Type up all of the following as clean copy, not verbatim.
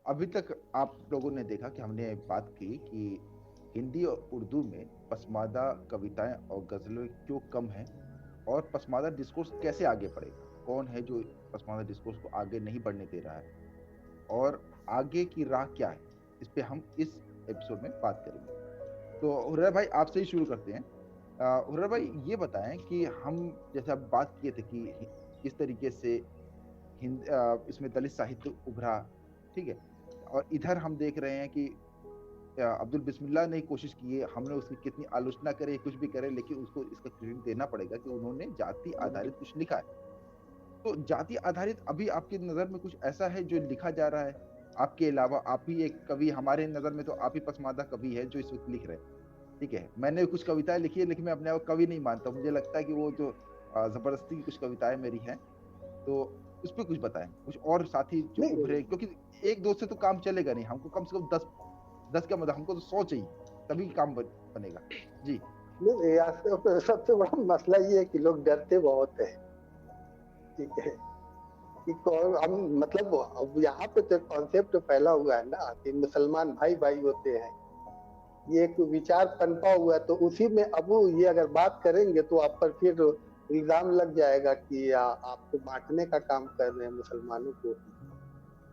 अभी तक आप लोगों ने देखा कि हमने बात की कि हिंदी और उर्दू में पसमानदा कविताएं और गजलें क्यों कम हैं, और पसमानदा डिस्कोर्स कैसे आगे बढ़ेगा, कौन है जो पसमानदा डिस्कोर्स को आगे नहीं बढ़ने दे रहा है, और आगे की राह क्या है। इस पे हम इस एपिसोड में बात करेंगे। तो हुर्रा भाई, आपसे ही शुरू करते हैं। हुर्रा भाई, ये बताएं कि हम जैसे अब बात किए थे कि किस तरीके से इसमें दलित साहित्य उभरा, ठीक है। और इधर हम देख रहे हैं कि अब्दुल बिस्मिल्लाह ने कोशिश की है, हमने उसकी कितनी आलोचना करे कुछ भी करे, लेकिन उसको इसका क्रेडिट देना पड़ेगा कि उन्होंने जाति आधारित कुछ लिखा है। तो जाति आधारित अभी आपकी नजर में कुछ ऐसा है जो लिखा जा रहा है? आपके अलावा आप ही एक कवि, हमारे नजर में तो आप ही पसमानदा कवि है जो इस वक्त लिख रहे हैं, ठीक है। मैंने कुछ कविताएं लिखी है, लेकिन मैं अपने आप को कवि नहीं मानता। मुझे लगता है कि वो जो जबरदस्ती की कुछ कविताएं मेरी हैं। तो उस पर कुछ बताएं, कुछ और साथी जो नहीं उभरे, क्योंकि एक दो से तो काम चलेगा नहीं, हमको कम से कम 10, 10 का मतलब हमको तो 100 चाहिए, तभी काम बनेगा। जी। नहीं, सबसे बड़ा मसला ये है कि लोग डरते बहुत है। ठीक है कि कौन हम, मतलब अब यहाँ पे तो कॉन्सेप्ट फैला हुआ है ना कि मुसलमान भाई भाई होते हैं। ये एक विचार पनपा हुआ है, तो उसी में अब वो ये अगर बात करेंगे तो आप पर फिर इल्जाम लग जाएगा कि आप तो बांटने का काम कर रहे हैं मुसलमानों को।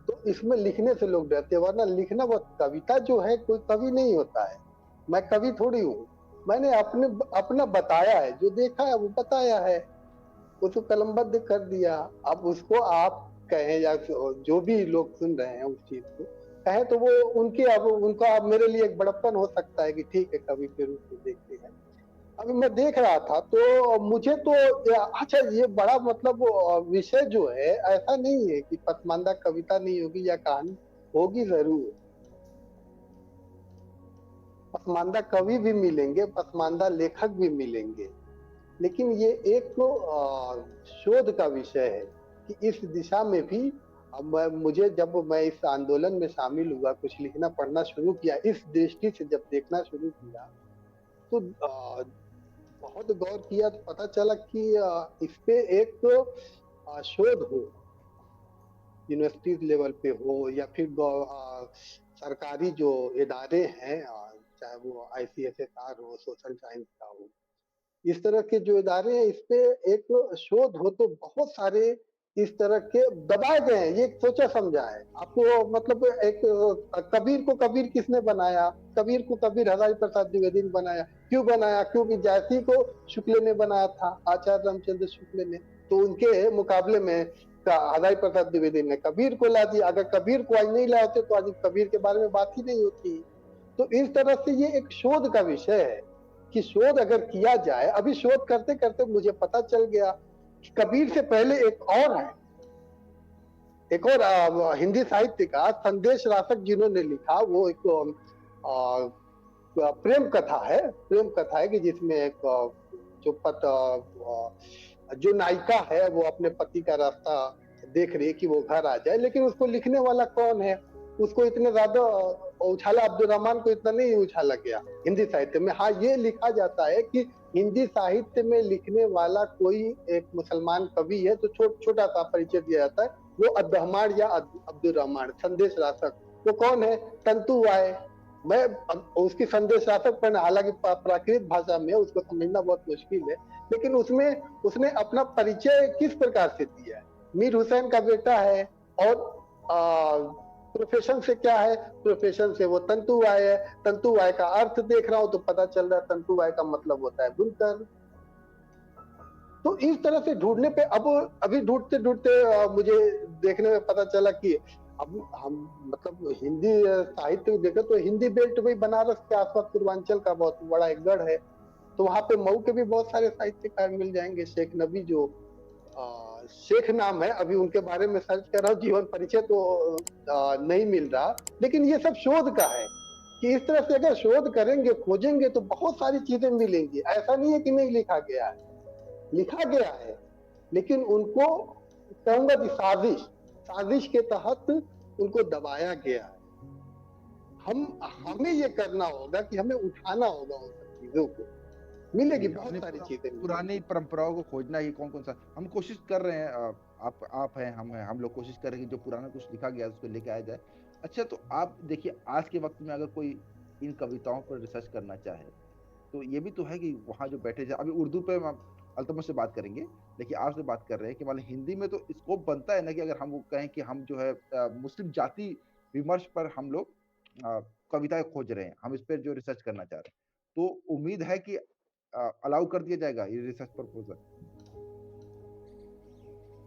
तो इसमें लिखने से लोग डरते हैं, वरना लिखना बहुत, कविता जो है कोई कवि नहीं होता है। मैं कवि थोड़ी हूँ। मैंने अपने अपना बताया है, जो देखा है वो बताया है, उसको कलमबद्ध कर दिया। अब उसको आप कहें या जो भी लोग सुन रहे हैं उस चीज को कहें, तो वो उनके, अब उनका, अब मेरे लिए एक बड़प्पन हो सकता है कि ठीक है कवि के रूप में देखते हैं। अभी मैं देख रहा था तो मुझे तो अच्छा, ये बड़ा मतलब विषय जो है, ऐसा नहीं है कि पसमानदा कविता नहीं होगी या कहानी होगी, जरूर पसमानदा कवि भी मिलेंगे, पसमानदा लेखक भी मिलेंगे। लेकिन ये एक तो शोध का विषय है कि इस दिशा में भी, अब मुझे, जब मैं इस आंदोलन में शामिल हुआ, कुछ लिखना पढ़ना शुरू किया, इस दृष्टि से जब देखना शुरू किया, तो बहुत गौर किया तो पता चला कि इस पे एक तो शोध हो, यूनिवर्सिटीज लेवल पे हो या फिर सरकारी जो इदारे हैं, चाहे वो ICSSR हो, सोशल साइंस का हो, इस तरह के जो इदारे हैं, इस पे एक शोध हो तो बहुत सारे इस तरह के दबाए गए हैं। ये सोचा समझा है आपको, मतलब एक कबीर को कबीर किसने बनाया? कबीर को कबीर हजारी प्रसाद द्विवेदी ने बनाया। क्यों बनाया? क्योंकि जैसी को शुक्ल ने बनाया था, आचार्य रामचंद्र शुक्ल ने, तो उनके मुकाबले में हजारी प्रसाद द्विवेदी ने कबीर को ला दिया। अगर कबीर को आज नहीं लाए होते तो आज कबीर के बारे में बात ही नहीं होती। तो इस तरह से ये एक शोध का विषय है कि शोध अगर किया जाए, अभी शोध करते करते मुझे पता चल गया कि कबीर से पहले एक और है, एक और हिंदी साहित्य का संदेश रासक जिन्होंने लिखा, वो एक प्रेम कथा है। प्रेम कथा है कि जिसमें एक जो जो नायिका है वो अपने पति का रास्ता देख रही है कि वो घर आ जाए, लेकिन उसको लिखने वाला कौन है? उसको इतने ज्यादा उछाला, अब्दुल रहमान को इतना नहीं उछाला गया हिंदी साहित्य में। हाँ, ये लिखा जाता है कि हिंदी साहित्य में लिखने वाला कोई एक मुसलमान कवि है, तो छोटा सा परिचय दिया जाता है, वो अब्दुल या अब्दुल रहमान संदेश रासक। वो कौन है? तंतु वाय। मैं उसकी संदेश रासक पढ़ना, हालांकि प्राकृत भाषा में उसको समझना बहुत मुश्किल है, लेकिन उसमें उसने अपना परिचय किस प्रकार से दिया है? मीर हुसैन का बेटा है, और प्रोफेशन से क्या है? प्रोफेशन से वो तंतु वाय है। तंतु वाय का अर्थ देख रहा हूं तो पता चल रहा है तंतु वाय का मतलब होता है बुनकर। तो इस तरह से ढूंढने पे, अब अभी ढूंढते ढूंढते मुझे देखने में पता चला कि अब हम, मतलब हिंदी साहित्य देखें तो हिंदी बेल्ट वही बनारस के आसपास पूर्वांचल का बहुत बड़ा एक गढ़ है। तो वहां पे मऊ के भी बहुत सारे साहित्यकार मिल जाएंगे। शेख नबी जो शेख नाम है, अभी उनके बारे में सर्च कर रहा हूँ, जीवन परिचय तो नहीं मिल रहा। लेकिन ये सब शोध का है कि इस तरह से अगर शोध करेंगे, खोजेंगे, तो बहुत सारी चीजें मिलेंगी। ऐसा नहीं है कि नहीं लिखा गया है, लिखा गया है, लेकिन उनको कहूंगा कि साजिश साजिश के तहत उनको दबाया गया है। हमें ये करना होगा कि हमें उठाना होगा उन सब चीजों को। मिलेगी, जी, बहुत अपने सारी चीजें पुरानी मिलेंगी। परंपराओं को खोजना ही कौन कौन सा हम कोशिश कर रहे हैं। आप हैं, हम हैं, हम लोग कोशिश कर रहे हैं कि जो पुराना कुछ लिखा गया है उसको लेके आया जाए। अच्छा, तो आप देखिए, आज के वक्त में अगर कोई इन कविताओं पर रिसर्च करना चाहे, तो ये भी तो है कि वहाँ जो बैठे जाए, अभी उर्दू पे हम अल्तमश से बात करेंगे, लेकिन आपसे बात कर रहे हैं कि मान लीजिए हिंदी में तो स्कोप बनता है ना, कि अगर हम वो कहें कि हम जो है मुस्लिम जाति विमर्श पर हम लोग अ, कविताएं खोज रहे हैं, हम इस पर जो रिसर्च करना चाह रहे हैं, तो उम्मीद है कि अलाउ कर दिया जाएगा ये रिसर्च प्रपोजल।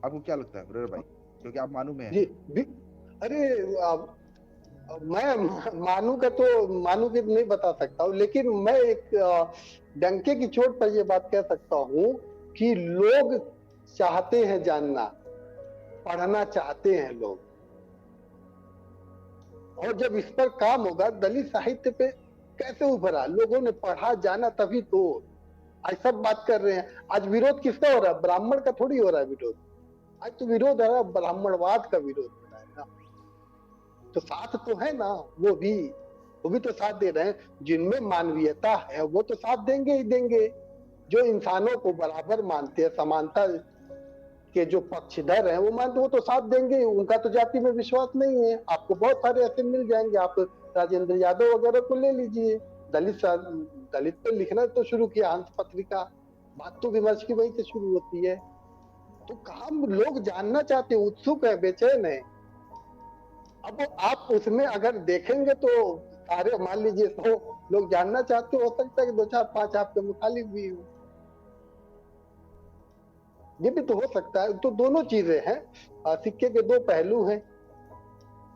आपको क्या लगता है ब्रदर भाई, क्योंकि आप मानू में हैं। जी भी, अरे मैं मानू का तो मानू की नहीं बता सकता हूँ, लेकिन मैं एक डंके की चोट पर ये बात कह सकता हूँ कि लोग चाहते हैं जानना, पढ़ना चाहते हैं लोग, और जब इस पर काम होगा, दलित साहित्य पे कैसे उभरा, लोगों ने पढ़ा जाना तभी तो आज सब बात कर रहे हैं। आज विरोध किसका हो रहा है? ब्राह्मण का थोड़ी हो रहा है विरोध, आज तो विरोध है, ब्राह्मणवाद का विरोध हो रहा है ना। तो साथ तो है ना, वो भी तो साथ दे रहे हैं। जिनमें मानवीयता है वो तो साथ देंगे ही देंगे, जो इंसानों को बराबर मानते हैं, समानता के जो पक्षधर हैं वो मानते, वो तो साथ देंगे। उनका तो जाति में विश्वास नहीं है। आपको बहुत सारे ऐसे मिल जाएंगे, आप राजेंद्र यादव वगैरह को ले लीजिए, दलित दलित पे लिखना तो शुरू किया, हंस पत्रिका, बात तो विमर्श की वहीं से शुरू होती है। तो काम लोग जानना चाहते हैं, उत्सुक है, बेचैन है। अब आप उसमें अगर देखेंगे तो सारे मान लीजिए 100 लोग जानना चाहते, हो सकता है कि 2 4 5 आपके मुखालिफ भी हो, ये भी तो हो सकता है। तो दोनों चीजें हैं, सिक्के के दो पहलू हैं,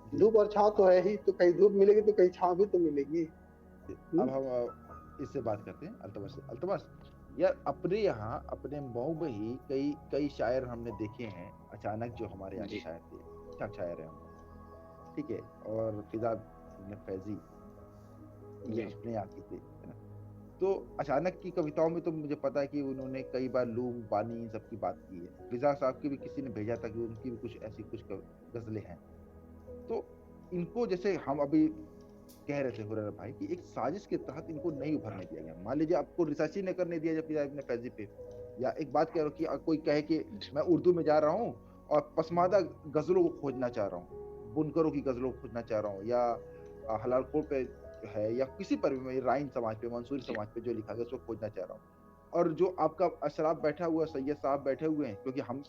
जी। धूप और छांव तो है ही, तो कहीं धूप मिलेगी तो कहीं छांव भी तो मिलेगी। अब हम इससे बात करते हैं अल्तमश से। अल्तमश यार, अपने यहाँ अपने मऊ में ही कई कई शायर हमने देखे हैं अचानक, जो हमारे यहाँ के जी शायर थे, क्या शायर हैं हम, ठीक है, और फिजा इब्न फैजी, ये जी अपने यहाँ के थे, है ना। तो अचानक की कविताओं में तो मुझे पता है कि उन्होंने कई बार लूम पानी इन सब की बात की है। फिजा साहब की भी किसी ने भेजा था कि उनकी भी कुछ ऐसी कुछ गजलें हैं। तो इनको जैसे हम अभी कह रहे थे हुरैरा भाई कि एक साजिश के तहत इनको नहीं उभरने दिया गया। मान लीजिए आपको रिसर्च ही नहीं करने दिया जब इब्न फैजी पे, या एक बात कह रहा हूँ कि कोई कहे कि मैं उर्दू में जा रहा हूँ और पसमादा गजलों को खोजना चाह रहा हूँ, बुनकरों की गजलों को खोजना चाह रहा हूँ, या हलालपुर पे है, या किसी पर भी, राइन समाज पे, मंसूरी जी समाज पे जो लिखा गया उसको खोजना चाह रहा हूँ। और जो आपका अशराफ बैठा हुआ, सैयद साहब बैठे हुए हैं, क्योंकि हम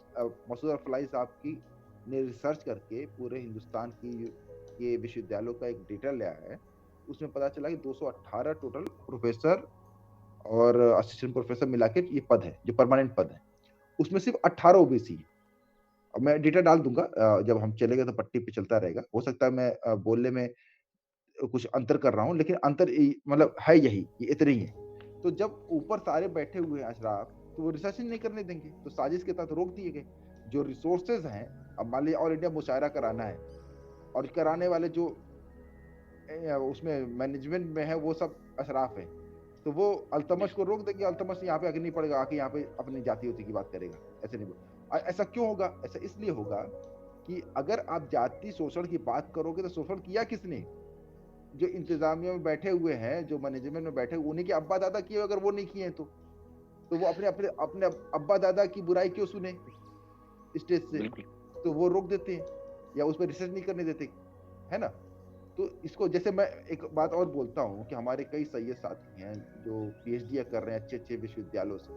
मसूद अल फलाई साहब की ने रिसर्च करके पूरे हिंदुस्तान की ये विश्वविद्यालयों का एक डेटा लिया है, उसमें पता चला कि 218 टोटल प्रोफेसर और असिस्टेंट प्रोफेसर मिला के ये पद है, जो परमानेंट पद है, उसमें सिर्फ 18 ओबीसी है। अब मैं डेटा डाल दूंगा, जब हम चलेंगे तो पट्टी पे चलता रहेगा। हो सकता है मैं बोलने में कुछ अंतर कर रहा हूँ, लेकिन अंतर मतलब है यही, ये इतने ही है। तो जब ऊपर सारे बैठे हुए हैं अशराफ, तो वो रिसर्च नहीं करने देंगे, तो साजिश के तहत रोक दिए गए। जो रिसोर्सेज हैं, अब मान लीजिए ऑल इंडिया मुशायरा कराना है, और कराने वाले जो उसमें मैनेजमेंट में है वो सब अशराफ है, तो वो जी अल्तमश को रोक देंगे। अल्तमश यहाँ पे आगे नहीं पड़ेगा, आके यहाँ पे अपनी जाति होती की बात करेगा, ऐसे नहीं ऐसा क्यों होगा? ऐसा इसलिए होगा कि अगर आप जाति शोषण की बात करोगे तो शोषण किया किसने? जो इंतजामिया में बैठे हुए हैं, जो मैनेजमेंट में बैठे हुए, उन्हीं के अब्बा दादा किए, अगर वो नहीं किए हैं तो वो अपने अपने अपने अब्बा दादा की बुराई क्यों सुने स्टेज से? बिल्कुल। तो वो रोक देते हैं, या उस पर रिसर्च नहीं करने देते, है ना। तो इसको जैसे मैं एक बात और बोलता हूँ कि हमारे कई सैयद साथी हैं जो पीएचडी कर रहे हैं अच्छे अच्छे विश्वविद्यालयों से।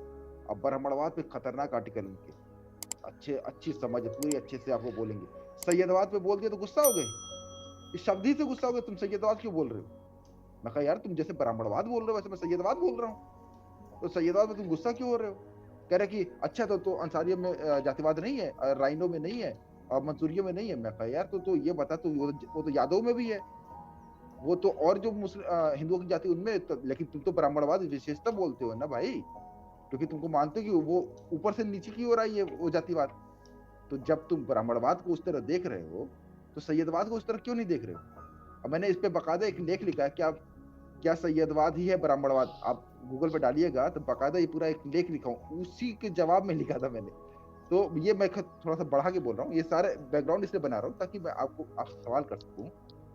अब ब्राह्मणवाद पे खतरनाक आर्टिकल उनके, अच्छे अच्छी समझ पूरी अच्छे से आपको बोलेंगे। सैयदवाद पे बोल दिया तो गुस्सा हो गए, इस शब्द ही से गुस्सा हो गए, तुम सैयदवाद क्यों बोल रहे हो? मैं कहा यार, तुम जैसे ब्राह्मणवाद बोल रहे हो वैसे मैं सैयदवाद बोल रहा हूँ, तो सैयदवाद में तुम गुस्सा क्यों हो रहे हो? कह रहे कि अच्छा तो अंसारियों में जातिवाद नहीं है, राइनों में नहीं है, और मंसूरियों में नहीं है। मैं कहा यार तो ये बता, तो वो तो यादव में भी है, वो तो और जो मुस्लिम हिंदुओं की जाति उनमें तो, लेकिन तुम तो ब्राह्मणवाद विशेषता बोलते हो ना भाई, क्योंकि तुमको मानते हो कि वो ऊपर से नीचे की ओर आई है वो जातिवाद। तो जब तुम ब्राह्मणवाद को उस तरह देख रहे हो, तो सैयदवाद को उस तरह क्यों नहीं देख रहे हो? अब मैंने इस पे बकायदा एक लेख लिखा है, क्या क्या सैयदवाद ही है ब्राह्मणवाद? आप गूगल पे डालिएगा तो बकायदा ये पूरा एक लेख लिखा हूँ, उसी के जवाब में लिखा था मैंने। तो ये मैं थोड़ा सा बढ़ा के बोल रहा हूँ, ये सारे बैकग्राउंड इसलिए बना रहा हूँ ताकि मैं आपको आपसे सवाल कर सकूं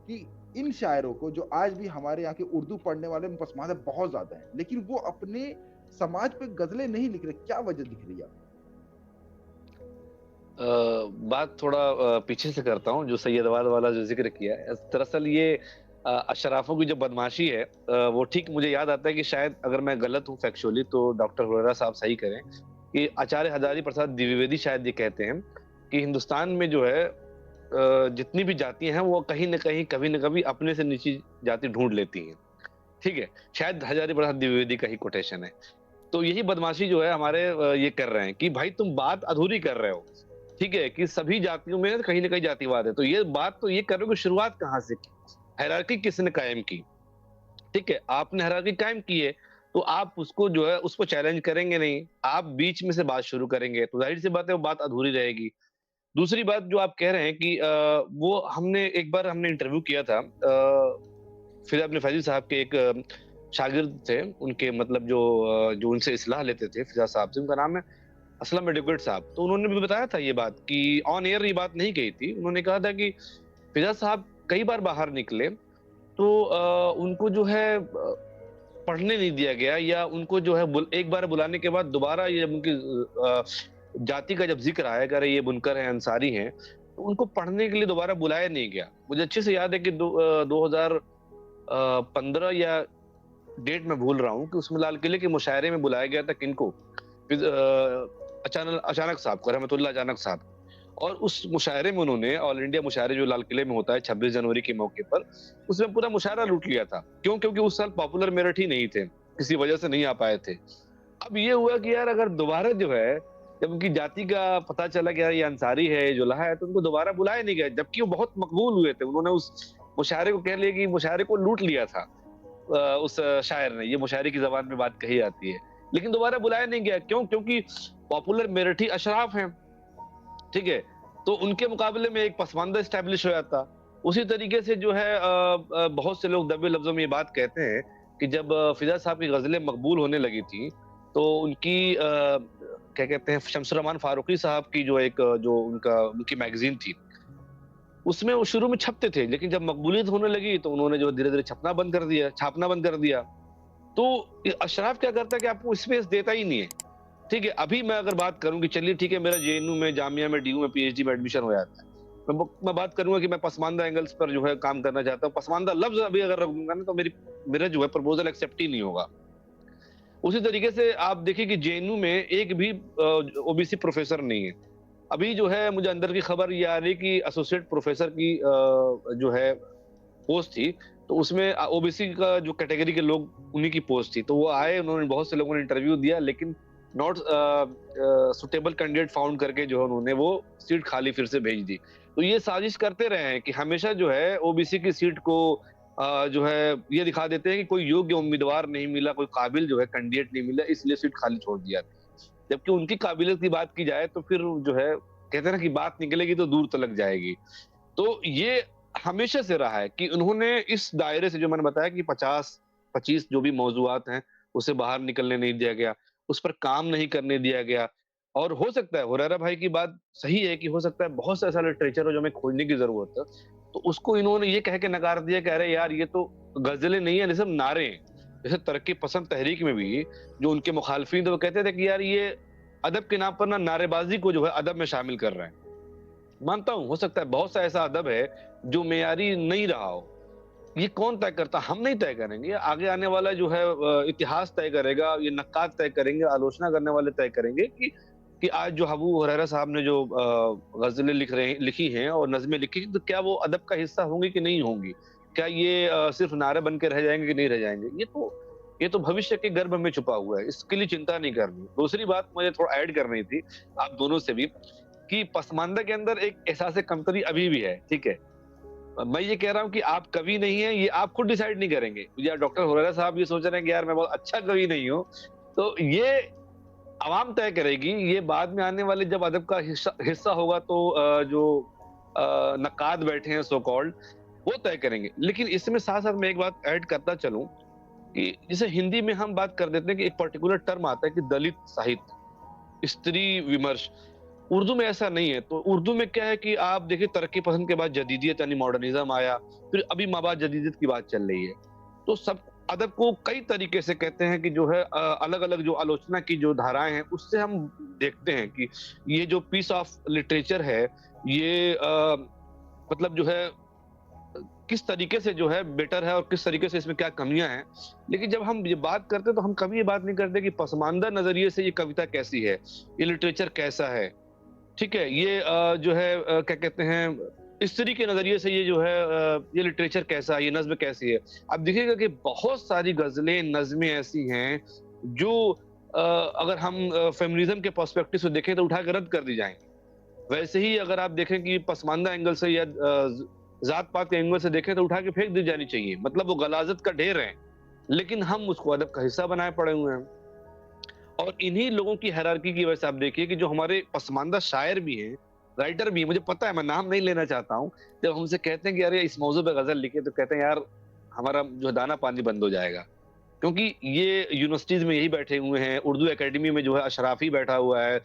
कि इन शायरों को, जो आज भी हमारे यहाँ के उर्दू पढ़ने वाले में पसमानदा बहुत ज्यादा है, लेकिन वो अपने समाज पे गजलें नहीं लिख रहे, क्या वजह दिख रही है? बात थोड़ा पीछे से करता हूँ, जो सैयदवाद वाला जो ज़िक्र किया है। दरअसल ये अशराफों की जो बदमाशी है, वो ठीक मुझे याद आता है कि शायद अगर मैं गलत हूँ फैक्चुअली तो डॉक्टर हुरैरा साहब सही करें, कि आचार्य हजारी प्रसाद द्विवेदी शायद ये कहते हैं कि हिंदुस्तान में जो है जितनी भी जातियाँ हैं वो कहीं न कहीं, कभी न कभी अपने से नीची जाति ढूँढ लेती हैं। ठीक है? शायद हजारी प्रसाद द्विवेदी का ही कोटेशन है। तो यही बदमाशी जो है हमारे ये कर रहे हैं कि भाई तुम बात अधूरी कर रहे हो। ठीक है? कि सभी जातियों में कहीं न कहीं जातिवाद है। तो ये बात तो ये कर रहे हो कि शुरुआत कहाँ से की? हायरार्की किसने कायम की? ठीक है? आपने हायरार्की कायम की है, तो आप उसको जो है उसको चैलेंज करेंगे नहीं। आप बीच में से बात शुरू करेंगे, तो ज़ाहिर-सी बात है वो बात अधूरी रहेगी। दूसरी बात जो आप कह रहे हैं कि वो हमने एक बार हमने इंटरव्यू किया था, फिर अपने फैज़ी साहब के एक शागिर्द थे, उनके मतलब जो उनसे इस्लाह लेते थे फिज़ा साहब से, उनका नाम है असलम एडवोकेट साहब। तो उन्होंने भी बताया था ये बात कि ऑन एयर ये बात नहीं कही थी। उन्होंने कहा था कि फिज़ा साहब कई बार बाहर निकले, तो उनको जो है पढ़ने नहीं दिया गया, या उनको जो है एक बार बुलाने के बाद दोबारा ये जब उनकी जाति का जब ज़िक्र आया कि अरे ये बुनकर हैं, अंसारी हैं, तो उनको पढ़ने के लिए दोबारा बुलाया नहीं गया। मुझे अच्छे से याद है कि 2015 या डेट मैं भूल रहा हूँ कि उसमें लाल किले के मुशायरे में बुलाया गया था किनको? अचानक साहब को, रहमतुल्लाह अचानक साहब। और उस मुशायरे में उन्होंने ऑल इंडिया मुशायरे जो लाल किले में होता है 26 जनवरी के मौके पर, उसमें पूरा मुशायरा लूट लिया था। क्यों? क्योंकि उस साल पॉपुलर मेरिट ही नहीं थे, किसी वजह से नहीं आ पाए थे। अब ये हुआ कि यार अगर दोबारा जो है, जब उनकी जाति का पता चला कि यार ये अंसारी है, ये जुल्हा है, तो उनको दोबारा बुलाया नहीं गया, जबकि वो बहुत मकबूल हुए थे। उन्होंने उस मुशायरे को कह लिया कि मुशायरे को लूट लिया था उस शायर ने, ये मुशायरे की ज़बान में बात कही जाती है। लेकिन दोबारा बुलाया नहीं गया, क्यों? क्योंकि पॉपुलर मेरिट ही अशराफ हैं, ठीक है? तो उनके मुकाबले में एक पसमानदा एस्टैब्लिश हो जाता। उसी तरीके से जो है बहुत से लोग दबे लफ्ज़ों में ये बात कहते हैं कि जब फ़िज़ा साहब की ग़ज़लें मकबूल होने लगी थी, तो उनकी क्या कहते हैं, शम्सुर रहमान फारूकी साहब की जो एक जो उनकी मैगज़ीन थी, उसमें वो शुरू में छपते थे, लेकिन जब मकबूलियत होने लगी तो उन्होंने जो धीरे-धीरे छापना बंद कर दिया। तो अशराफ क्या करता है कि आपको स्पेस देता ही नहीं है। ठीक है, अभी मैं अगर बात करूँ कि चलिए ठीक है, मेरा जेएनयू में, जामिया में, डीयू में, पीएचडी में एडमिशन हो जाता है। मैं बात करूँगा कि मैं पसमानदा एंगल्स पर जो है काम करना चाहता हूँ। पसमानदा लफ्ज़ अभी अगर रख दूँगा ना, तो मेरा जो है प्रपोज़ल एक्सेप्ट ही नहीं होगा। उसी तरीके से आप देखिए कि जेएनयू में एक भी ओबीसी प्रोफ़ेसर नहीं है। अभी जो है मुझे अंदर की खबर ये आ रही है कि एसोसिएट प्रोफ़ेसर की जो है पोस्ट थी, तो उसमें ओबीसी का जो कैटेगरी के लोग, उन्हीं की पोस्ट थी। तो वो आए, उन्होंने बहुत से लोगों ने इंटरव्यू दिया, लेकिन नॉट सुटेबल कैंडिडेट फाउंड करके जो है उन्होंने वो सीट खाली फिर से भेज दी। तो ये साजिश करते रहे हैं कि हमेशा जो है ओबीसी की सीट को जो है ये दिखा देते हैं कि कोई योग्य उम्मीदवार नहीं मिला, कोई काबिल जो है कैंडिडेट नहीं मिला, इसलिए सीट खाली छोड़ दिया। जबकि उनकी काबिलियत की बात की जाए तो फिर जो है कहते हैं ना कि बात निकलेगी तो दूर तलक जाएगी। तो ये हमेशा से रहा है कि उन्होंने इस दायरे से, जो मैंने बताया कि 50-25 जो भी मौज़ूआत हैं, उसे बाहर निकलने नहीं दिया गया, उस पर काम नहीं करने दिया गया। और हो सकता है हुरैरा भाई की बात सही है कि हो सकता है बहुत सा ऐसा लिटरेचर हो जो हमें खोजने की ज़रूरत है, तो उसको इन्होंने ये कह के नकार दिया कि अरे यार ये तो ग़ज़लें नहीं है, ये सब नारे हैं। जैसे तरक्की पसंद तहरीक में भी जो उनके मुखालफिन थे वो कहते थे कि यार ये अदब के नाम पर ना नारेबाज़ी को जो है अदब में शामिल कर रहे हैं। मानता हूँ, हो सकता है बहुत सा ऐसा अदब है जो मेयारी नहीं रहा हो। ये कौन तय करता? हम नहीं तय करेंगे, आगे आने वाला जो है इतिहास तय करेगा, ये नक्काद तय करेंगे, आलोचना करने वाले तय करेंगे कि आज जो अबू हुरैरा साहब ने जो ग़ज़लें लिखी हैं और नज़्में लिखी, तो क्या वो अदब का हिस्सा होंगी कि नहीं होंगी? क्या ये सिर्फ़ नारे बन के रह जाएँगे कि नहीं रह जाएँगे? ये तो भविष्य के गर्भ में छुपा हुआ है, इसके लिए चिंता नहीं करनी। दूसरी बात मुझे थोड़ा ऐड करनी थी आप दोनों से भी, कि पसमानदा के अंदर एक एहसास कमतरी अभी भी है, ठीक है? मैं ये कह रहा हूँ कि आप कवि नहीं हैं, ये आप खुद डिसाइड नहीं करेंगे। या डॉक्टर हुरैरा साहब ये सोच रहे हैं कि यार मैं बहुत अच्छा कवि नहीं हूँ, तो ये अवाम तय करेगी। ये बाद में आने वाले जब अदब का हिस्सा होगा तो जो नक्काद बैठे हैं सो कॉल्ड, वो तय करेंगे। लेकिन इसमें साथ-साथ मैं एक बात ऐड करता चलूँ कि जैसे हिंदी में हम बात कर देते हैं कि एक पर्टिकुलर टर्म आता है कि दलित साहित्य, स्त्री विमर्श। उर्दू में ऐसा नहीं है। तो उर्दू में क्या है कि आप देखिए तरक्की पसंद के बाद जदीदियत यानी मॉडर्निज़्म आया, फिर अभी माँ-बाप जदीदियत की बात चल रही है। तो सब अदब को कई तरीके से कहते हैं कि जो है अलग अलग जो आलोचना की जो धाराएं हैं उससे हम देखते हैं कि ये जो पीस ऑफ लिटरेचर है ये मतलब जो है किस तरीके से जो है बेटर है और किस तरीके से इसमें क्या कमियां हैं। लेकिन जब हम ये बात करते हैं तो हम कभी ये बात नहीं करते कि पसमानदा नजरिए से ये कविता कैसी है, ये लिटरेचर कैसा है। ठीक है, ये जो है क्या कहते हैं स्त्री के नजरिए से ये जो है ये लिटरेचर कैसा है, ये नज्म कैसी है। आप देखिएगा कि बहुत सारी गजलें, नज़्में ऐसी हैं जो अगर हम फेमिनिज्म के पर्सपेक्टिव से देखें तो उठा के रद्द कर दी जाएंगी। वैसे ही अगर आप देखें कि पसमानदा एंगल से या जात पात के एंगल से देखें तो उठा के फेंक दी जानी चाहिए। मतलब वो गलाजत का ढेर है, लेकिन हम उसको अदब का हिस्सा बनाए पड़े हुए हैं। और इन्हीं लोगों की हायरार्की की वजह से आप देखिए कि जो हमारे पसमानदा शायर भी हैं, राइटर भी हैं, मुझे पता है, मैं नाम नहीं लेना चाहता हूँ, जब हमसे कहते हैं कि अरे इस मौजू पे गजल लिखे तो कहते हैं यार हमारा जो दाना पानी बंद हो जाएगा। क्योंकि ये यूनिवर्सिटीज में यही बैठे हुए हैं, उर्दू एकेडमी में जो है अशराफी बैठा हुआ है,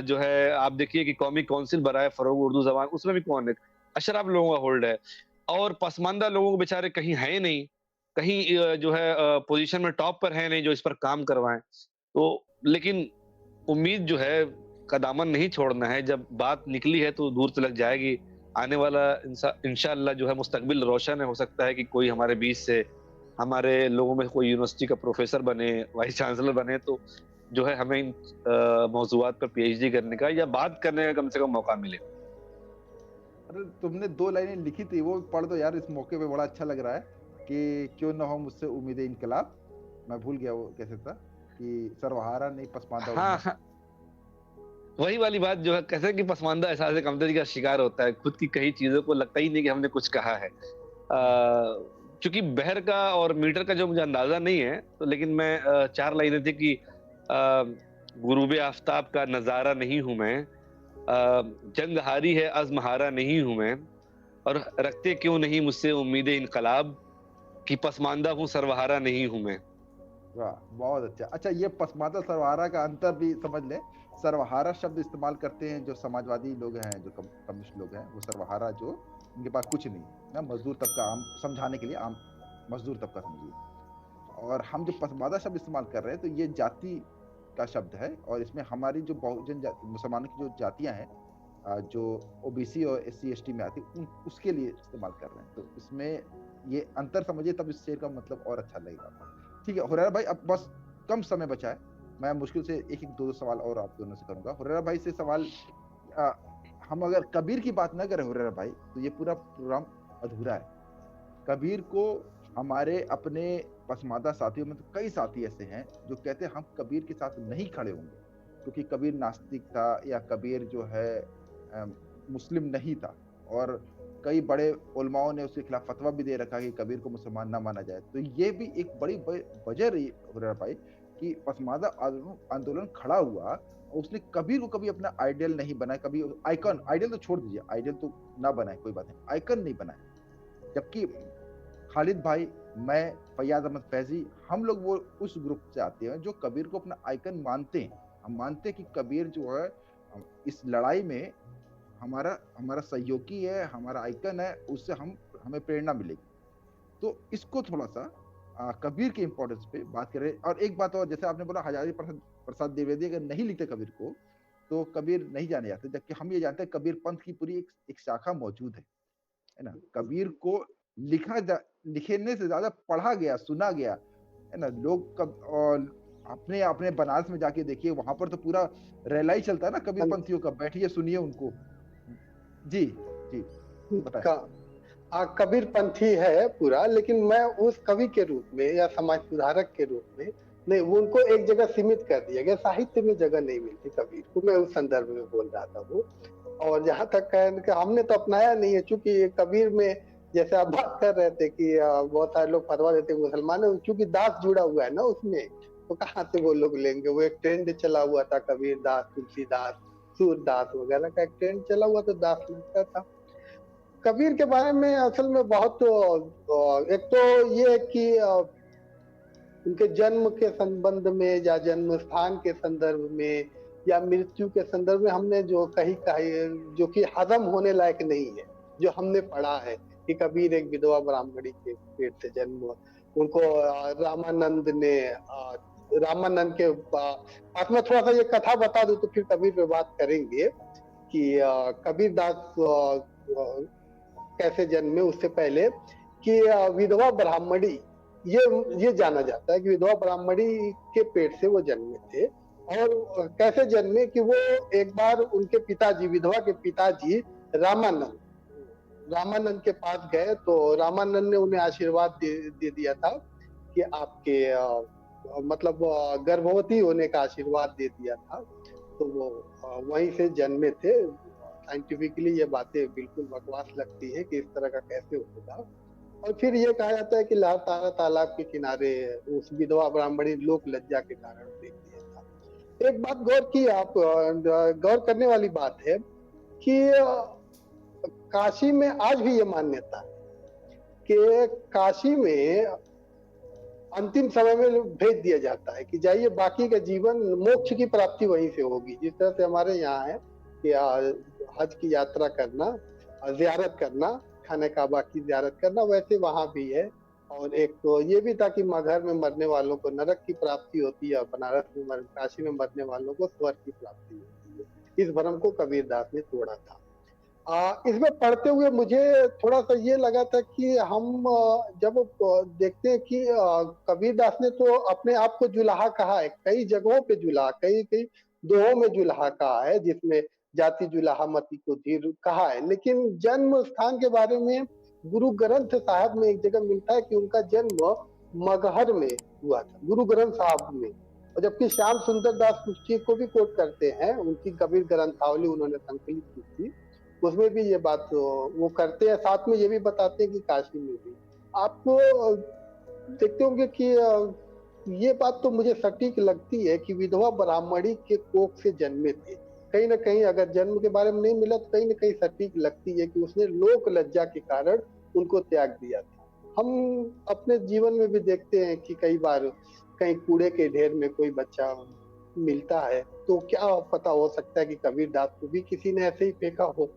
जो है आप देखिए कि कौमी काउंसिल बराए फरोग उर्दू जबान, उसमें भी कौन है, अशराफ लोगों का होल्ड है। और पसमानदा लोगों को बेचारे कहीं है नहीं, कहीं जो है पोजीशन में टॉप पर है नहीं जो इस पर काम करवाएं। तो लेकिन उम्मीद जो है का दामन नहीं छोड़ना है, जब बात निकली है तो दूर तलक जाएगी। आने वाला इंशाअल्लाह जो है मुस्तकबिल रोशन है, हो सकता है कि कोई हमारे बीच से हमारे लोगों में कोई यूनिवर्सिटी का प्रोफेसर बने, वाइस चांसलर बने, तो जो है हमें इन मौजूआत पर पीएचडी करने का या बात करने का कम से कम मौका मिले। अरे तुमने 2 लाइनें लिखी थी वो पढ़ दो यार, इस मौके पे बड़ा अच्छा लग रहा है कि क्यों ना हो मुझसे उम्मीद इनकलाब। मैं भूल गया वो कैसे था कि सर्वहारा नहीं पसमानदा हाँ उम्मीद। हाँ, वही वाली बात जो है कहते हैं कि पसमानदा एहसास कमतरी का शिकार होता है, खुद की कही चीजों को लगता ही नहीं कि हमने कुछ कहा है। चूंकि बहर का और मीटर का जो मुझे अंदाजा नहीं है, तो लेकिन मैं 4 लाइनें थी कि गुरूबे आफताब का नजारा नहीं हूं मैं, जंग हारी है अज़्म हारा नहीं हूं मैं, और रखते क्यों नहीं मुझसे उम्मीदें इनकलाब, कि पसमानदा हूं सर्वहारा नहीं हूं मैं। वाह, बहुत अच्छा। अच्छा, ये पसमानदा सर्वहारा का अंतर भी समझ ले। सर्वहारा शब्द इस्तेमाल करते हैं जो समाजवादी लोग हैं, जो कम्युनिस्ट लोग हैं, वो सर्वहारा जो उनके पास कुछ नहीं है ना, मजदूर तबका, आम समझाने के लिए आम मजदूर तबका समझिए। और हम जो पसमानदा शब्द इस्तेमाल कर रहे हैं तो ये जाति का शब्द है, और इसमें हमारी जो बहुजन मुसलमानों की जो जातियां हैं, जो ओबीसी और एससी एसटी में आती है, उसके लिए इस्तेमाल कर रहे हैं। तो इसमें ये अंतर समझिए, तब इस शेर का मतलब और अच्छा लगेगा। ठीक है हुरैरा भाई, अब बस कम समय बचा है, मैं मुश्किल से एक एक दो सवाल और आप दोनों से करूंगा। हुरैरा भाई से सवाल, हम अगर कबीर की बात ना करें हुरैरा भाई, तो ये पूरा प्रोग्राम अधूरा है। कबीर को हमारे अपने पसमानदा साथियों में तो कई साथी ऐसे हैं जो कहते हैं हम कबीर के साथ नहीं खड़े होंगे, क्योंकि कबीर नास्तिक था, या कबीर जो है मुस्लिम नहीं था, और कई बड़े उलमाओं ने उसके खिलाफ फतवा भी दे रखा कि कबीर को मुसलमान ना माना जाए। तो ये भी एक बड़ी वजह रही हो रहा भाई कि पसमानदा आंदोलन खड़ा हुआ और उसने कबीर को कभी अपना आइडियल नहीं बनाया, कभी आइकन, आइडियल तो छोड़ दीजिए, आइडियल तो ना बनाए कोई बात नहीं, आइकन नहीं बनाए। जबकि खालिद भाई, मैं, फैयाज अहमद फैजी, हम लोग वो उस ग्रुप से आते हैं जो कबीर को अपना आइकन मानते हैं। हम मानते हैं कि कबीर जो है इस लड़ाई में हमारा हमारा सहयोगी है, हमारा आइकन है, उससे हमें प्रेरणा मिलेगी। तो इसको थोड़ा सा कबीर के इम्पोर्टेंस पे बात करें। और एक बात और, जैसे आपने बोला हजारी प्रसाद द्विवेदी अगर नहीं लिखते कबीर को तो कबीर नहीं जाने जाते, जबकि हम ये जानते हैं कबीर पंथ की पूरी एक शाखा मौजूद है ना। कबीर को लिखने से ज्यादा पढ़ा गया, सुना गया, है ना। लोग और अपने अपने बनारस में जाके देखिए, वहां पर तो पूरा रैला ही चलता है ना कबीर पंथियों का, बैठिए सुनिए उनको। जी जी बताएं। कबीर पंथी है पूरा, लेकिन मैं उस कवि के रूप में या समाज सुधारक के रूप में नहीं, उनको एक जगह सीमित कर दिया गया, साहित्य में जगह नहीं मिलती कबीर को, मैं उस संदर्भ में बोल रहा था वो। और जहां तक कि हमने तो अपनाया नहीं है, चूंकि कबीर में जैसे आप बात कर रहे थे कि बहुत सारे लोग फतवा देते हैं मुसलमान है, चूंकि दास जुड़ा हुआ है ना उसमें, तो कहाँ से वो लोग लेंगे। वो एक ट्रेंड चला हुआ था, कबीर दास, तुलसीदास, सूरदास वगैरह का एक ट्रेंड चला हुआ, तो दास लगता था। कबीर के बारे में असल में बहुत, एक तो ये कि उनके जन्म के संबंध में या जन्म स्थान के संदर्भ में या मृत्यु के संदर्भ में हमने जो कही जो कि हजम होने लायक नहीं है, जो हमने पढ़ा है, कि कबीर एक विधवा ब्राह्मणी के पेट से जन्म हुआ। उनको रामानंद ने रामानंद के पास में थोड़ा सा ये कथा बता दूं तो फिर कबीर पे बात करेंगे कि कबीर दास कैसे जन्मे। उससे पहले कि विधवा ब्राह्मणी, ये जाना जाता है कि विधवा ब्राह्मणी के पेट से वो जन्मे थे। और कैसे जन्मे कि वो एक बार उनके पिताजी, विधवा के पिताजी रामानंद के पास गए तो रामानंद ने उन्हें आशीर्वाद दे दिया था कि आपके मतलब गर्भवती होने का आशीर्वाद दे दिया था। तो वो वहीं से जन्मे थे। साइंटिफिकली ये बातें बिल्कुल बकवास लगती है कि इस तरह का कैसे होगा। और फिर ये कहा जाता है कि लहरतारा तालाब के किनारे उस विधवा ब्राह्मणी लोक लज्जा के कारण देख दिया था। एक बात गौर करने वाली बात है कि काशी में आज भी ये मान्यता है कि काशी में अंतिम समय में भेज दिया जाता है कि जाइए, बाकी का जीवन मोक्ष की प्राप्ति वहीं से होगी। जिस तरह से हमारे यहाँ है कि हज की यात्रा करना, ज़ियारत करना, खाने काबा की ज़ियारत करना, वैसे वहाँ भी है। और एक तो ये भी था कि मगहर में मरने वालों को नरक की प्राप्ति होती है और काशी में मरने वालों को स्वर्ग की प्राप्ति होती है। इस भ्रम को कबीरदास ने तोड़ा था। इसमें पढ़ते हुए मुझे थोड़ा सा ये लगा था कि हम जब देखते हैं कि कबीरदास ने तो अपने आप को जुलाहा कहा है, कई जगहों पे जुलाहा, कई दोहों में जुलाहा कहा है, जिसमें जाति जुलाहा मती को धीर कहा है। लेकिन जन्म स्थान के बारे में गुरु ग्रंथ साहब में एक जगह मिलता है कि उनका जन्म मगहर में हुआ था, गुरु ग्रंथ साहब में। और जबकि श्याम सुंदर दास कुश्ती को भी कोट करते हैं, उनकी कबीर ग्रंथावली उन्होंने संकलित की थी, उसमें भी ये बात वो करते हैं। साथ में ये भी बताते हैं कि काशी में भी आपको देखते होंगे कि ये बात तो मुझे सटीक लगती है कि विधवा ब्राह्मणी के कोख से जन्मे थे। कहीं ना कहीं अगर जन्म के बारे में नहीं मिला तो कहीं ना कहीं सटीक लगती है कि उसने लोक लज्जा के कारण उनको त्याग दिया था। हम अपने जीवन में भी देखते हैं कि कई बार कहीं कूड़े के ढेर में कोई बच्चा मिलता है तो क्या पता, हो सकता है कि कबीरदास को भी किसी ने ऐसे ही फेंका हो।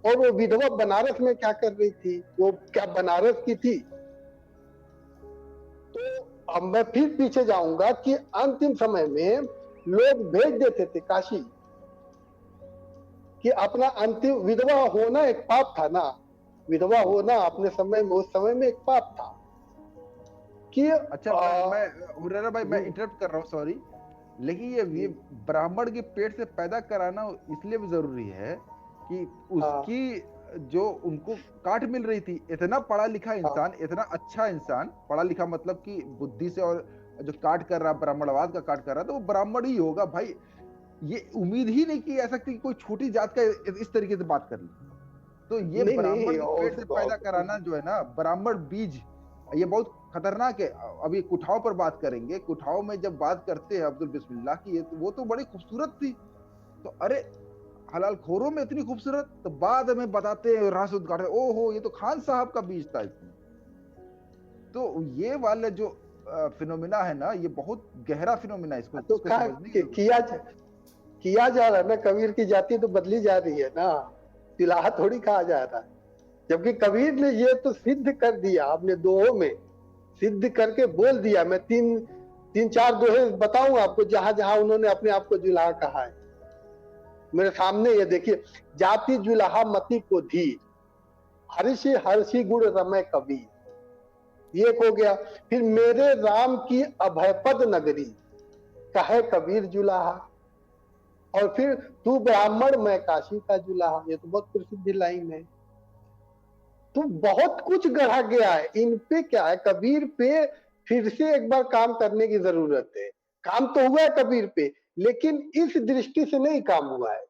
और वो विधवा बनारस में क्या कर रही थी, वो क्या बनारस की थी? तो अब मैं फिर पीछे जाऊंगा कि अंतिम समय में लोग भेज देते थे काशी कि अपना अंतिम, विधवा होना एक पाप था ना, विधवा होना अपने समय में, उस समय में एक पाप था कि अच्छा मैं हुर्रा भाई मैं इंटरप्ट कर रहा हूँ, सॉरी, लेकिन ये ब्राह्मण के पेट से पैदा कराना इसलिए भी जरूरी है कि उसकी जो उनको काट मिल रही थी, इतना पढ़ा लिखा इंसान, इतना अच्छा इंसान, पढ़ा लिखा मतलब कि बुद्धि से, और जो काट कर रहा, ब्राह्मणवाद का काट कर रहा, तो वो ब्राह्मण ही होगा भाई। ये उम्मीद ही नहीं की जा सकती कि कोई छोटी जात का इस तरीके से बात कर ले। तो ये ब्राह्मण के पेट से पैदा कराना जो है ना, ब्राह्मण बीज, ये बहुत खतरनाक है। अभी कुठाओं पर बात करेंगे। कुठाओं में जब बात करते हैं अब्दुल बिस्मिल्लाह की, वो तो बड़ी खूबसूरत थी, तो अरे हलाल खोरों में इतनी खूबसूरत, तो बाद में बताते हैं रास उद्घाटन, ओहो ये तो खान साहब का बीज था इसमें। तो ये वाला जो फिनोमिना है ना, ये बहुत गहरा फिनोमिना है। इसको तो किया जा रहा है ना, कबीर की जाति तो बदली जा रही है ना, तिलाहा थोड़ी कहा जा रहा है। जबकि कबीर ने ये तो सिद्ध कर दिया, आपने दोहों में सिद्ध करके बोल दिया। मैं तीन चार दोहे बताऊं आपको जहां जहां उन्होंने अपने आप को जुलाहा कहा है। मेरे सामने ये देखिए, जाति जुलाहा मति को धी, हर्षि हर्षि गुण रमय कबीर, ये हो गया। फिर मेरे राम की अभयपद नगरी, कहे कबीर जुलाहा। और फिर तू ब्राह्मण मैं काशी का जुलाहा, ये तो बहुत प्रसिद्ध लाइन है। तो बहुत कुछ गढ़ा गया है। इन पे क्या है, कबीर पे फिर से एक बार काम करने की जरूरत है। काम तो हुआ है कबीर पे, लेकिन इस दृष्टि से नहीं काम हुआ है।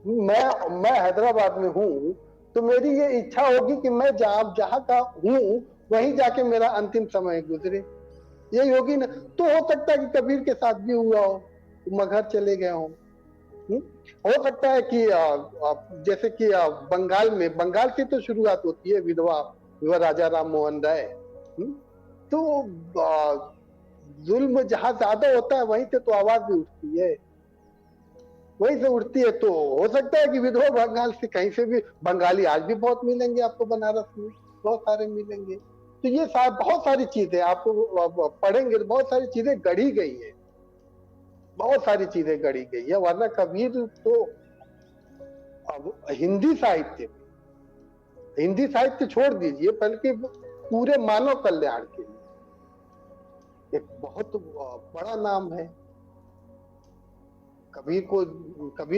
मैं हैदराबाद में हूं, तो मेरी ये इच्छा होगी कि मैं जहां का हूं वहीं जाके मेरा अंतिम समय गुजरे, यही होगी ना। तो हो सकता है कि कबीर के साथ भी हुआ हो, मगहर चले गए हो। हो सकता है कि जैसे कि बंगाल की तो शुरुआत होती है विधवा राजा राम मोहन राय। तो जुल्म जहां ज्यादा होता है वहीं से तो आवाज भी उठती है। वहीं से उठती है। तो हो सकता है कि विधवा बंगाल से कहीं से भी बंगाली आज भी बहुत मिलेंगे आपको बनारस में, बहुत सारे मिलेंगे। तो ये बहुत सारी चीजें आपको पढ़ेंगे तो बहुत सारी चीजें गढ़ी गई है, बहुत सारी चीजें गढ़ी गई है। वरना कबीर तो अब हिंदी साहित्य छोड़ दीजिए, बल्कि पूरे मानव कल्याण के लिए एक बहुत बड़ा नाम है। कबीर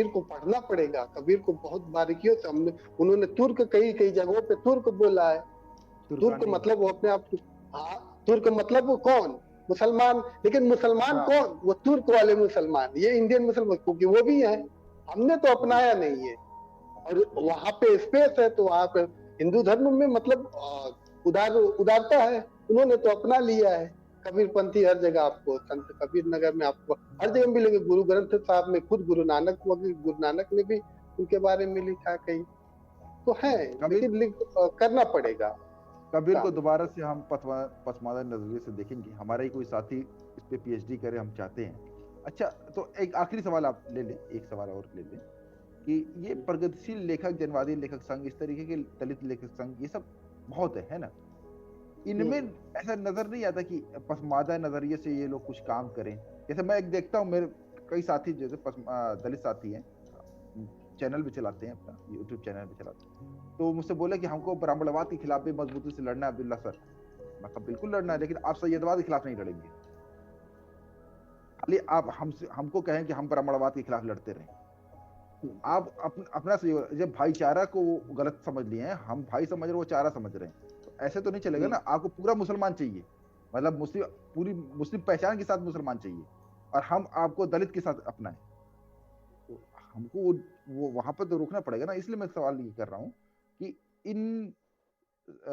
को पढ़ना पड़ेगा। कबीर को बहुत बारीकियों से उन्होंने तुर्क कई कई जगहों पे तुर्क बोला है। तुर्क मतलब वो अपने आप, हाँ, तुर्क मतलब वो कौन, मुसलमान। लेकिन मुसलमान कौन, वो तुर्क वाले मुसलमान, ये इंडियन मुसलमान, क्योंकि वो भी है, हमने तो अपनाया नहीं है। और वहां पे स्पेस है, तो वहां पे हिंदू धर्म में मतलब उदारता है, उन्होंने तो अपना लिया है। कबीरपंथी हर जगह आपको, संत कबीर नगर में आपको हर जगह मिलेंगे। गुरु ग्रंथ साहब में खुद गुरु नानक ने भी उनके बारे में लिखा कहीं तो है, लेकिन करना पड़ेगा। कबीर को दोबारा से हम पसमानदा नजरिए से देखेंगे। हमारा ही कोई साथी इस पे पीएचडी करे, हम चाहते हैं। अच्छा, तो एक आखिरी सवाल आप ले लें, एक सवाल और ले लें कि ये प्रगतिशील लेखक, जनवादी लेखक संघ, इस तरीके के दलित लेखक संघ, ये सब बहुत है ना, इनमें ऐसा नजर नहीं आता कि पसमानदा नजरिए से ये लोग कुछ काम करें? जैसे मैं एक देखता हूँ, मेरे कई साथी जैसे दलित साथी हैं, चैनल भी चलाते हैं, अपना यूट्यूब चैनल भी चलाते हैं, तो मुझसे बोले कि हमको ब्राह्मणवाद के खिलाफ भी मजबूती से लड़ना है अब्दुल्ला सर। मैं कहा बिल्कुल लड़ना है, लेकिन आप सैयदवाद के खिलाफ नहीं लड़ेंगे। खाली आप हमको कहें कि हम ब्राह्मणवाद के खिलाफ लड़ते रहें। आप अपना जब भाईचारा को गलत समझ लिए हैं, हम भाई समझ रहे, वो चारा समझ रहे हैं, तो ऐसे तो नहीं चलेगा ना। आपको पूरा मुसलमान चाहिए, मतलब पूरी मुस्लिम पहचान के साथ मुसलमान चाहिए, और हम आपको दलित के साथ अपनाएं, तो हमको वो वहां पर तो रोकना पड़ेगा ना। इसलिए मैं सवाल ये कर रहा हूँ कि इन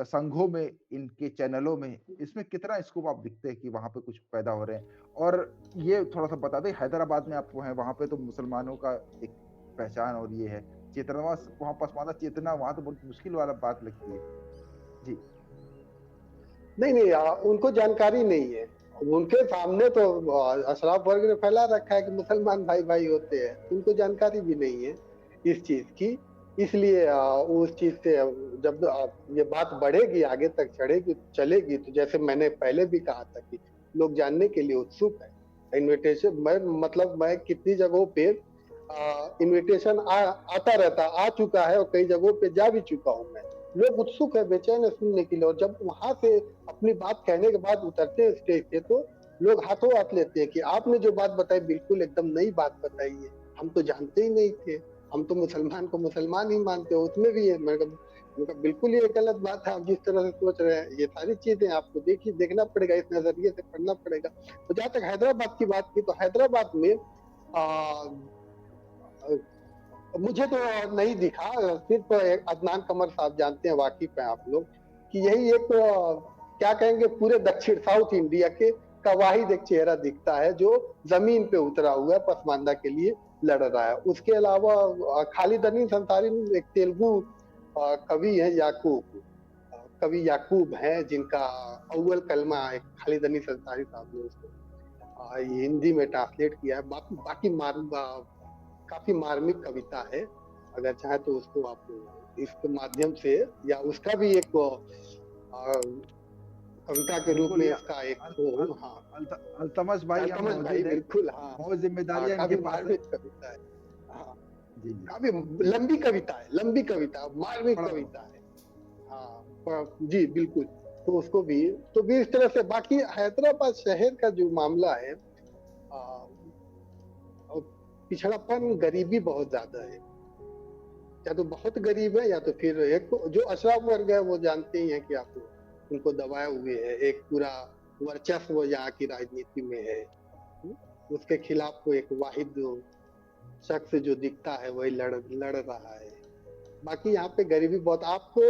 संघों में, इनके चैनलों में, इसमें कितना स्कोप आप दिखते हैं कि वहां पे कुछ पैदा हो रहे हैं? और ये थोड़ा सा बता दें, हैदराबाद में आप हैं, वहां पे तो मुसलमानों का एक पहचान और ये है चेतना, वहां पसमानदा चेतना, वहां तो बहुत मुश्किल वाला बात लगती है जी। नहीं, उनको जानकारी नहीं है। उनके सामने तो अशराफ वर्ग ने फैला रखा है कि मुसलमान भाई भाई होते हैं, उनको जानकारी भी नहीं है इस चीज की। इसलिए उस चीज से जब ये बात बढ़ेगी, आगे तक चलेगी, तो जैसे मैंने पहले भी कहा था कि लोग जानने के लिए उत्सुक है। इनविटेशन मैं कितनी जगहों पे इनविटेशन आता रहता, आ चुका है, और कई जगहों पे जा भी चुका हूँ मैं। लोग उत्सुक है, बेचैन है सुनने के लिए, और जब वहां से अपनी बात कहने के बाद उतरते हैं स्टेज पे, तो लोग हाथों हाथ लेते हैं कि आपने जो बात बताई बिल्कुल एकदम नई बात बताई है, हम तो जानते ही नहीं थे, हम तो मुसलमान को मुसलमान ही मानते हो, उसमें भी है। मैंने बिल्कुल ये गलत बात है, आप जिस तरह से सोच रहे हैं, ये सारी चीजें आपको देखना पड़ेगा, इस नजरिए से पढ़ना पड़ेगा। तो जहां तक हैदराबाद की बात की, तो हैदराबाद में मुझे तो नहीं दिखा, सिर्फ अदनान कमर साहब जानते हैं, वाकिफ हैं आप लोग, कि यही एक क्या कहेंगे, पूरे दक्षिण साउथ इंडिया के का वाहिद एक चेहरा दिखता है जो जमीन पे उतरा हुआ है, पसमानदा के लिए लड़ रहा है। उसके अलावा खालिद अमीन अंसारी, एक तेलुगु कवि है, कवि याकूब हैं, जिनका अव्वल कलमा एक खालिद अमीन अंसारी साहब ने उसको हिंदी में ट्रांसलेट किया है। बाकी काफी मार्मिक कविता है, अगर चाहे तो उसको आप इसके माध्यम से, या उसका भी एक कविता के रूप में इसका एक अल्तमश भाई बिल्कुल, हाँ, बहुत जिम्मेदारियां इनके पास है। कविता है, हाँ, काफी लंबी कविता है, मार्मिक कविता है, हाँ जी बिल्कुल। तो उसको भी इस तरह से। बाकी हैदराबाद शहर का जो मामला है, पिछड़ापन, गरीबी बहुत ज्यादा है, या तो बहुत गरीब है, या तो फिर एक जो अशराफ वर्ग है वो जानते ही है कि आप उनको दबाए हुए है, एक पूरा वर्चस्व यहाँ की राजनीति में है, उसके खिलाफ को एक वाहिद शख्स जो दिखता है वही लड़ रहा है। बाकी यहाँ पे गरीबी बहुत, आपको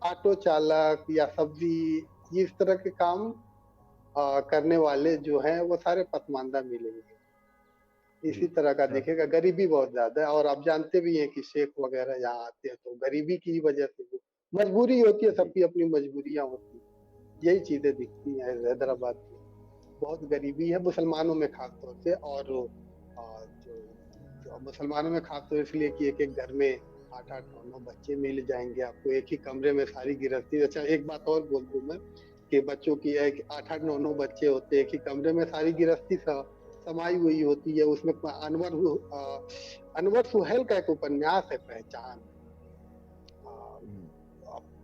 ऑटो चालक या सब्जी इस तरह के काम करने वाले जो हैं वो सारे पसमानदा मिलेंगे, इसी तरह का दिखेगा। गरीबी बहुत ज्यादा है, और आप जानते भी हैं कि शेख वगैरह यहाँ आते हैं तो गरीबी की वजह से, मजबूरी होती है, सबकी अपनी मजबूरियां होती है, यही चीजें दिखती हैं हैदराबाद में। बहुत गरीबी है मुसलमानों में खास तौर से, और जो तो मुसलमानों में खास तो इसलिए कि एक एक घर में 8-8 9-9 बच्चे मिल जाएंगे आपको, एक ही कमरे में सारी गृहस्थी। अच्छा, एक बात और बोल दूं मैं कि बच्चों की एक 8-8 9-9 बच्चे होते हैं, एक ही कमरे में सारी गृहस्थी समाई हुई होती है। उसमें अनवर सुहेल का एक उपन्यास है, पहचान,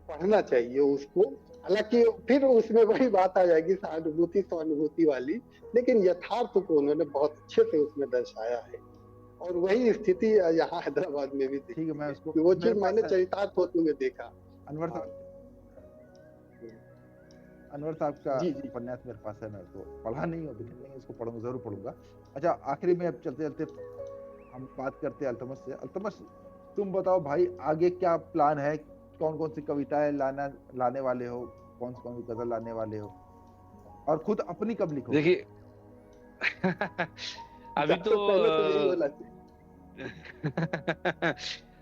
पढ़ना चाहिए उसको। हालांकि फिर उसमें वही बात आ जाएगी सहानुभूति स्वानुभूति वाली, लेकिन यथार्थ को उन्होंने बहुत अच्छे से उसमें दर्शाया है। और वही स्थिति यहाँ हैदराबाद में भी थी। ठीक है, मैं उसको, कि वो मेरे चीज पास मैंने है चरितार्थ होते हुए देखा। अनवर हाँ, साहब, अनवर साहब का जी जी। उपन्यास मेरे पास है, मैं उसको पढ़ा नहीं हूँ अभी तक, नहीं उसको पढ़ूंगा, जरूर पढ़ूंगा। अच्छा, आखिरी में अब चलते चलते हम बात करते हैं अल्तमस से। अल्तमस, तुम बताओ भाई, आगे क्या प्लान है? कौन कौन सी कविताएं लाने वाले हो? कौन सी गजल लाने वाले हो? और खुद अपनी कब लिखोगे? देखिए अभी तो सबसे पहले तो यही बोला चाहिए।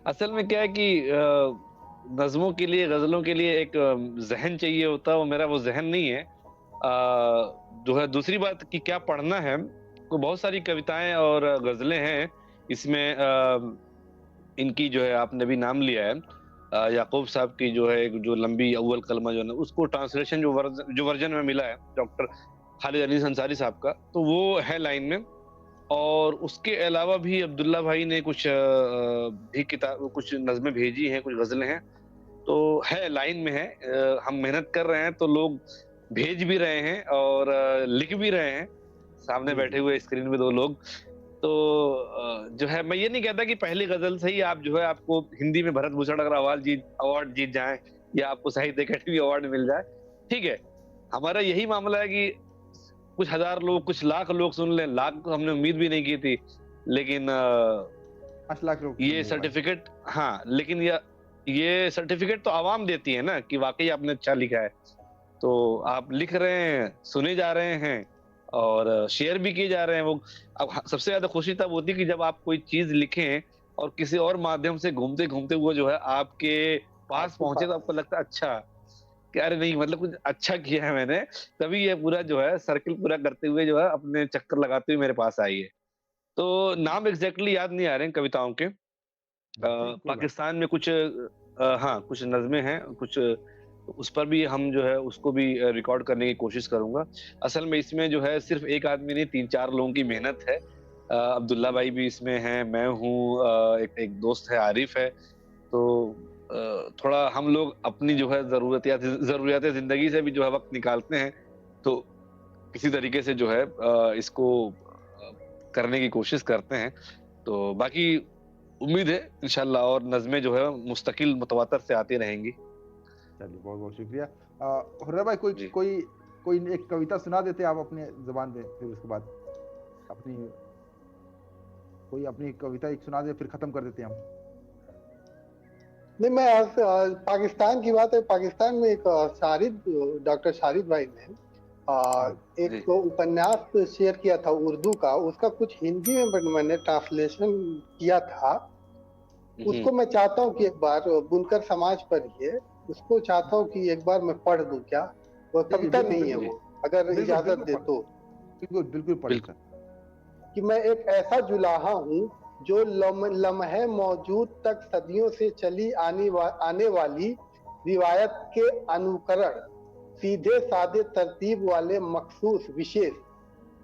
असल में क्या है कि नज़्मों के लिए, गजलों के लिए एक जहन चाहिए होता है, वो मेरा वो जहन नहीं है। जो है दूसरी बात कि क्या पढ़ना है, तो बहुत सारी कविताएं और गजलें हैं इसमें। इनकी जो है आपने भी नाम लिया है, याकूब साहब की जो है जो लंबी अव्वल कलमा जो है उसको ट्रांसलेशन जो वर्जन में मिला है डॉक्टर खालिद अनीस अंसारी साहब का, तो वो है लाइन में। और उसके अलावा भी अब्दुल्ला भाई ने कुछ भी किताब, कुछ नज़में भेजी हैं, कुछ गजलें हैं, तो है लाइन में है। हम मेहनत कर रहे हैं तो लोग भेज भी रहे हैं और लिख भी रहे हैं, सामने बैठे हुए स्क्रीन पे 2 लोग। तो जो है मैं ये नहीं कहता कि पहली गजल से ही आप जो है आपको हिंदी में भरत भूषण अवार्ड जीत जाए या आपको साहित्य अकेडमी अवार्ड मिल जाए, ठीक है। हमारा यही मामला है कि कुछ हजार लोग, कुछ लाख लोग सुन लें, लाख को हमने उम्मीद भी नहीं की थी, लेकिन 5 लाख लोग ये सर्टिफिकेट, हाँ, लेकिन ये सर्टिफिकेट तो आवाम देती है ना कि वाकई आपने अच्छा लिखा है। तो आप लिख रहे हैं, सुने जा रहे हैं और शेयर भी किए जा रहे हैं वो। अब सबसे ज्यादा खुशी तब होती है कि जब आप कोई चीज लिखें और किसी और माध्यम से घूमते घूमते वो जो है आपके पास पहुंचे, तो आपको लगता है अच्छा कि अरे नहीं, मतलब कुछ अच्छा किया है मैंने, तभी ये पूरा जो है सर्किल पूरा करते हुए जो है अपने चक्कर लगाते हुए मेरे पास आई है। तो नाम एग्जैक्टली याद नहीं आ रहे हैं कविताओं के। पाकिस्तान में कुछ हाँ, कुछ नज़में हैं, कुछ उस पर भी हम जो है उसको भी रिकॉर्ड करने की कोशिश करूंगा। असल में इसमें जो है सिर्फ एक आदमी नहीं, 3-4 लोगों की मेहनत है। अब्दुल्ला भाई भी इसमें हैं, मैं हूँ, एक दोस्त है आरिफ है। तो थोड़ा हम लोग अपनी जो है ज़रूरियात ज़िंदगी से भी जो है वक्त निकालते हैं, तो किसी तरीके से जो है इसको करने की कोशिश करते हैं। तो बाकी उम्मीद है इंशाल्लाह और नज़में जो है मुस्तकिल मुतवातर से आती रहेंगी। चलिए, बहुत बहुत शुक्रिया। हुर्रा भाई, जी। कोई एक कविता सुना देते आप अपने जुबान पे, फिर उसके बाद कोई अपनी कविता एक सुना दे, फिर खत्म कर देते हैं हम। नहीं, मैं पाकिस्तान की बात है। पाकिस्तान में एक डॉक्टर शारिद भाई ने एक उपन्यास शेयर किया था उर्दू का, उसका कुछ हिंदी में मैंने ट्रांसलेशन किया था। उसको मैं चाहता हूँ कि एक बार, बुनकर समाज पर ही है, उसको चाहता हूँ कि एक बार मैं पढ़ दूं। क्या वो कविता नहीं है वो, अगर इजाजत दे तो? बिल्कुल बिल्कुल पढ़िए सर। कि मैं एक ऐसा जुलाहा हूँ जो लम्हे मौजूद तक सदियों से चली आने वाली रिवायत के अनुकरण, सीधे सादे तरतीब वाले मखसूस विशेष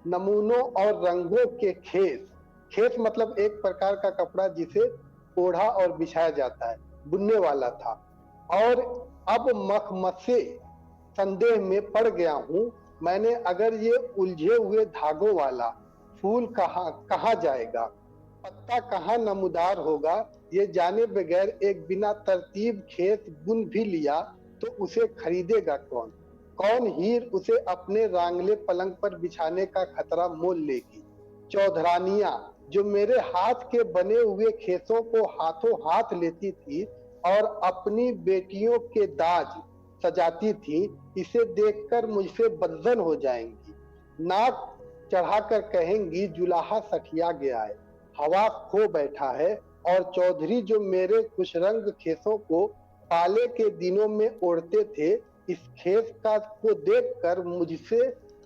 नमूनों और रंगों के खेस मतलब एक प्रकार का कपड़ा जिसे ओढ़ा और बिछाया जाता है, बुनने वाला था। और अब मखमसे संदेह में पड़ गया हूँ मैंने, अगर ये उलझे हुए धागों वाला फूल कहाँ जाएगा, पत्ता कहाँ नमूदार होगा, ये जाने बगैर एक बिना तरतीब खेस बुन भी लिया तो उसे खरीदेगा कौन? कौन हीर उसे अपने रांगले पलंग पर बिछाने का खतरा मोल लेगी? चौधरानियां जो मेरे हाथ के बने हुए खेसों को हाथों हाथ लेती थी और अपनी बेटियों के दाज सजाती थी, इसे देखकर मुझसे बदजन हो जाएंगी। नाक चढ़ाकर कहेंगी जुलाहा सठिया गया है, हवा खो बैठा है। और चौधरी जो मेरे खुशरंग खेसों को पाले के दिनों में ओढ़ते थे, इस खेस का को देखकर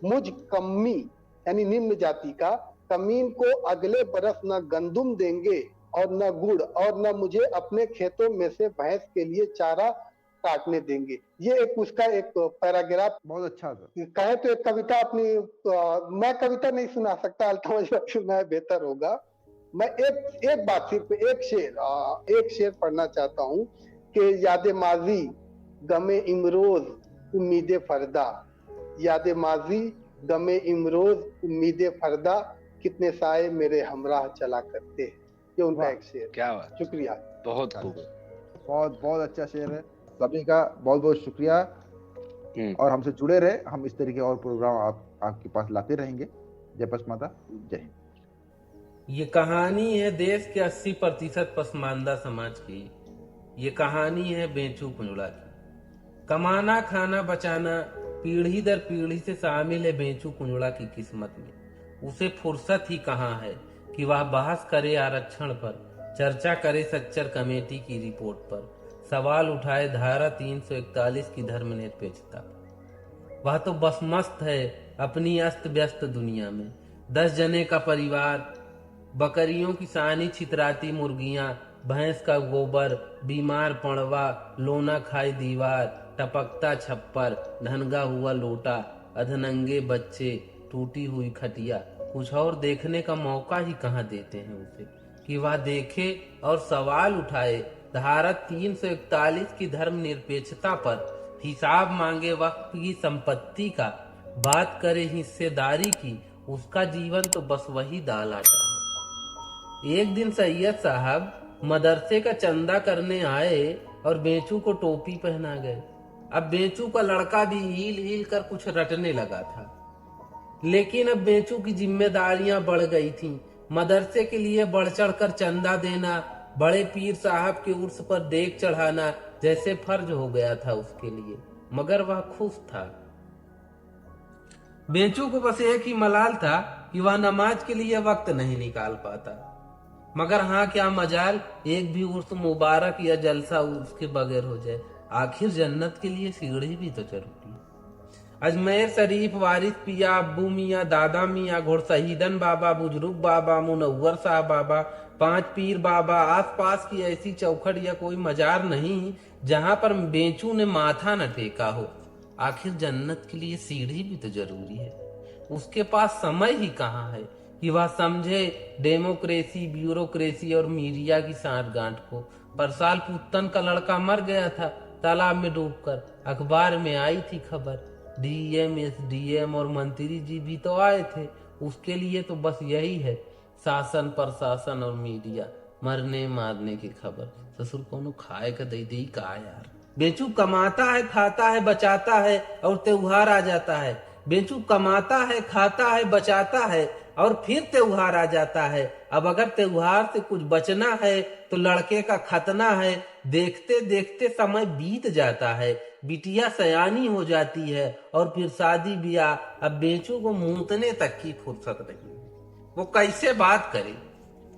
मुझ कम्मी यानी निम्न जाति का कमीन को अगले बरस न गंदुम देंगे और न गुड़, और न मुझे अपने खेतों में से भैंस के लिए चारा काटने देंगे। ये एक उसका एक पैराग्राफ बहुत अच्छा था। कहे तो एक कविता अपनी मैं कविता नहीं सुना सकता, अल्ताफ सुनाए बेहतर होगा। मैं एक बात सिर्फ एक शेर पढ़ना चाहता हूँ कि याद माजी गमे इमरोज उम्मीद फरदा, याद माजी गमे इमरोज उम्मीद फरदा, कितने साए मेरे हमराह चला करते हैं। ये उनका एक शेर। क्या बात, शुक्रिया। बहुत खूब। बहुत बहुत अच्छा शेर है। सभी का बहुत बहुत शुक्रिया और हमसे जुड़े रहे। हम इस तरीके और प्रोग्राम आपके पास लाते रहेंगे। जय पसमाता, जय हिंद। ये कहानी है देश के 80% पसमानदा समाज की। ये कहानी है बेंचू कुंजड़ा की। कमाना खाना बचाना पीढ़ी दर पीढ़ी से शामिल है बेंचू कुंजड़ा की किस्मत में। उसे फुर्सत ही कहाँ है कि वह बहस करे आरक्षण पर, चर्चा करे सच्चर कमेटी की रिपोर्ट पर, सवाल उठाए धारा 341 की धर्मनिरपेक्षता। वह तो बस मस्त है अपनी अस्त व्यस्त दुनिया में। 10 जने का परिवार, बकरियों की सानी छितराती मुर्गियां, भैंस का गोबर, बीमार पड़वा, लोना खाई दीवार, टपकता छप्पर, ढनगा हुआ लोटा, अधनंगे बच्चे, टूटी हुई खटिया। कुछ और देखने का मौका ही कहाँ देते हैं उसे कि वह देखे और सवाल उठाए धारा 341 की धर्मनिरपेक्षता पर, हिसाब मांगे वक्त की संपत्ति का, बात करे हिस्सेदारी की। उसका जीवन तो बस वही दाल आटा है। एक दिन सैयद साहब मदरसे का चंदा करने आए और बेंचू को टोपी पहना गए। अब बेंचू का लड़का भी हिल हिल कर कुछ रटने लगा था, लेकिन अब बेंचू की जिम्मेदारियां बढ़ गई थीं। मदरसे के लिए बढ़ चढ़ कर चंदा देना, बड़े पीर साहब के उर्स पर देग चढ़ाना जैसे फर्ज हो गया था उसके लिए। मगर वह खुश था। बेंचू को बस एक ही मलाल था कि वह नमाज के लिए वक्त नहीं निकाल पाता। मगर हाँ, क्या मजाल एक भी उर्स मुबारक या जलसा उसके बगैर हो जाए। आखिर जन्नत के लिए सीढ़ी भी तो जरूरी है। अजमेर शरीफ, वारिस पिया, अब्बू मियाँ, दादा मियाँ, घोड़शहीदन बाबा, बुजुर्ग बाबा, मुनव्वर साहब बाबा, 5 पीर बाबा, आसपास की ऐसी चौखट या कोई मजार नहीं जहां पर बेंचू ने माथा न टेका हो। आखिर जन्नत के लिए सीढ़ी भी तो जरूरी है। उसके पास समय ही कहाँ है कि वह समझे डेमोक्रेसी, ब्यूरोक्रेसी और मीडिया की सांठगांठ को। पर साल पुत्तन का लड़का मर गया था तालाब में डूबकर। अखबार में आई थी खबर। डीएम, एसडीएम और मंत्री जी भी तो आए थे। उसके लिए तो बस यही है, शासन, प्रशासन और मीडिया। मरने मारने की खबर। ससुर कोनो खाए का दे दे का यार। बेंचू कमाता है, खाता है, बचाता है और त्योहार आ जाता है। बेंचू कमाता है, खाता है, बचाता है और फिर त्योहार आ जाता है। अब अगर त्योहार से कुछ बचना है तो लड़के का खतना है। देखते देखते समय बीत जाता है, बिटिया सयानी हो जाती है और फिर शादी ब्याह। अब बेंचू को मूतने तक की फुर्सत नहीं। वो कैसे बात करे,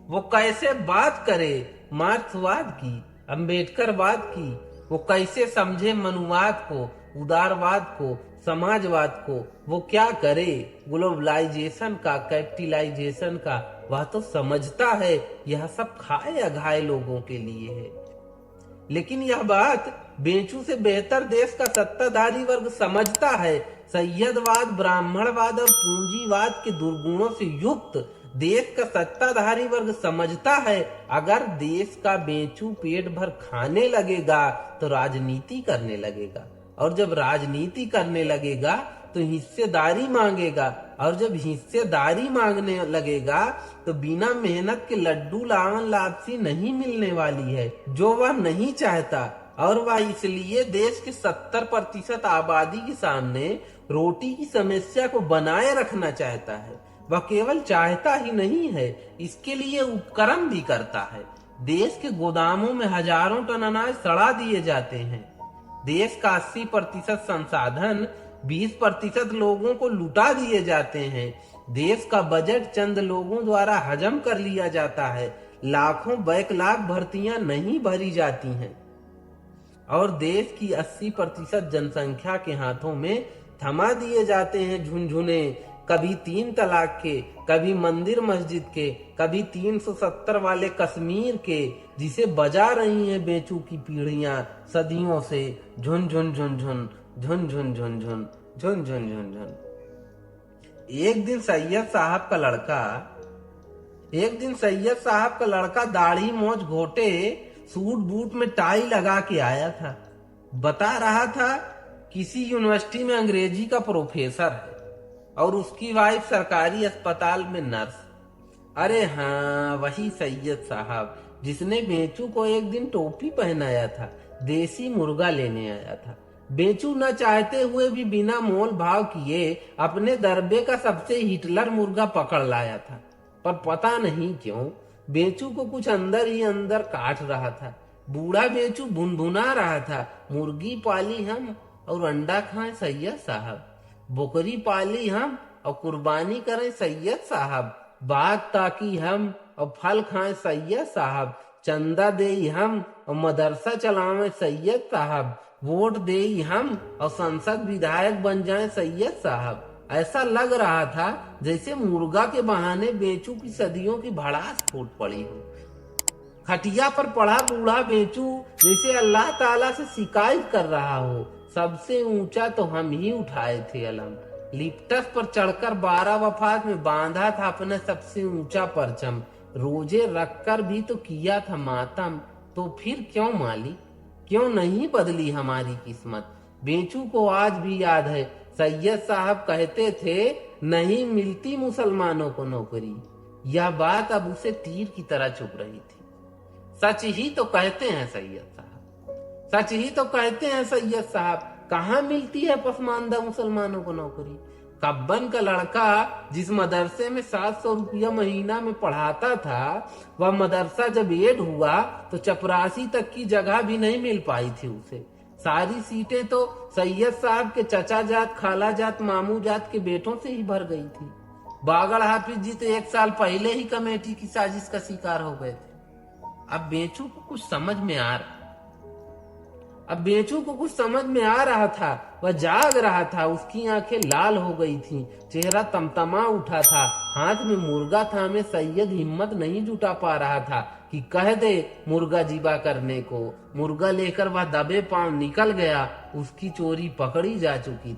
वो कैसे बात करे मार्क्सवाद की, अम्बेडकरवाद की। वो कैसे समझे मनुवाद को, उदारवाद को, समाजवाद को। वो क्या करे ग्लोबलाइजेशन का, कैपिटलाइजेशन का। वह तो समझता है यह सब खाए अघाए लोगों के लिए है। लेकिन यह बात बेंचू से बेहतर देश का सत्ताधारी वर्ग समझता है। सैयदवाद, ब्राह्मणवाद और पूंजीवाद के दुर्गुणों से युक्त देश का सत्ताधारी वर्ग समझता है अगर देश का बेंचू पेट भर खाने लगेगा तो राजनीति करने लगेगा, और जब राजनीति करने लगेगा तो हिस्सेदारी मांगेगा, और जब हिस्सेदारी मांगने लगेगा तो बिना मेहनत के लड्डू लावन लापसी नहीं मिलने वाली है, जो वह नहीं चाहता। और वह इसलिए देश के 70% आबादी के सामने रोटी की समस्या को बनाए रखना चाहता है। वह केवल चाहता ही नहीं है, इसके लिए उपक्रम भी करता है। देश के गोदामों में हजारों टन अनाज सड़ा दिए जाते हैं। देश का 80% संसाधन 20% लोगों को लुटा दिए जाते हैं। देश का बजट चंद लोगों द्वारा हजम कर लिया जाता है। लाखों बैकलॉग भर्तियां नहीं भरी जाती हैं और देश की 80% जनसंख्या के हाथों में थमा दिए जाते हैं झुनझुने, कभी 3 तलाक के, कभी मंदिर मस्जिद के, कभी 370 वाले कश्मीर के, जिसे बजा रही हैं बेचू की पीढ़ियां सदियों से, झुन झुन झुन झुन झुन झुन झुन झुन झुन झुन झुन झुन। एक दिन सैयद साहब का लड़का दाढ़ी मोछ घोटे, सूट बूट में टाई लगा के आया था। बता रहा था किसी यूनिवर्सिटी में अंग्रेजी का प्रोफेसर है और उसकी वाइफ सरकारी अस्पताल में नर्स। अरे हाँ, वही सैयद साहब जिसने बेचू को एक दिन टोपी पहनाया था, देसी मुर्गा लेने आया था। बेचू न चाहते हुए भी बिना मोल भाव किए अपने दरबे का सबसे हिटलर मुर्गा पकड़ लाया था। पर पता नहीं क्यों बेचू को कुछ अंदर ही अंदर काट रहा था। बूढ़ा बेचू भुनभुना रहा था, मुर्गी पाली हम और अंडा खाएं सैयद साहब, बकरी पाली हम और कुर्बानी करें सैयद साहब, बाग ताकी हम और फल खाएं सैयद साहब, चंदा दे हम और मदरसा चलावें सैयद साहब, वोट दे हम और संसद विधायक बन जाएं सैयद साहब। ऐसा लग रहा था जैसे मुर्गा के बहाने बेचू की सदियों की भड़ास फूट पड़ी हो। खटिया पर पड़ा बूढ़ा बेचू जैसे अल्लाह ताला से शिकायत कर रहा हो, सबसे ऊंचा तो हम ही उठाए थे अलम। लिप्टस पर चढ़कर 12 वफात में बांधा था अपने सबसे ऊंचा परचम, रोजे रखकर भी तो किया था मातम। तो फिर क्यों माली, क्यों नहीं बदली हमारी किस्मत। बेचू को आज भी याद है सैयद साहब कहते थे नहीं मिलती मुसलमानों को नौकरी। यह बात अब उसे तीर की तरह चुभ रही थी। सच ही तो कहते हैं सैयद साहब, सच ही तो कहते हैं सैयद साहब, कहाँ मिलती है पसमानदा मुसलमानों को नौकरी। कब्बन का लड़का जिस मदरसे में 700 रुपया महीना में पढ़ाता था, वह मदरसा जब एड हुआ तो चपरासी तक की जगह भी नहीं मिल पाई थी उसे। सारी सीटें तो सैयद साहब के चचा जात, खाला जात, मामू जात के बेटों से ही भर गई थी। बागड़ हाफिज जी तो 1 साल पहले ही कमेटी की साजिश का शिकार हो गए थे। अब बेचू को कुछ समझ में आ रहा था, वह जाग रहा था, उसकी आंखें लाल हो गई थीं, चेहरा तमतमा उठा था, हाथ में मुर्गा थामे सैयद हिम्मत नहीं जुटा पा रहा था कि कह दे मुर्गा जीबा करने को। मुर्गा लेकर वह दबे पांव निकल गया, उसकी चोरी पकड़ी जा चुकी थी।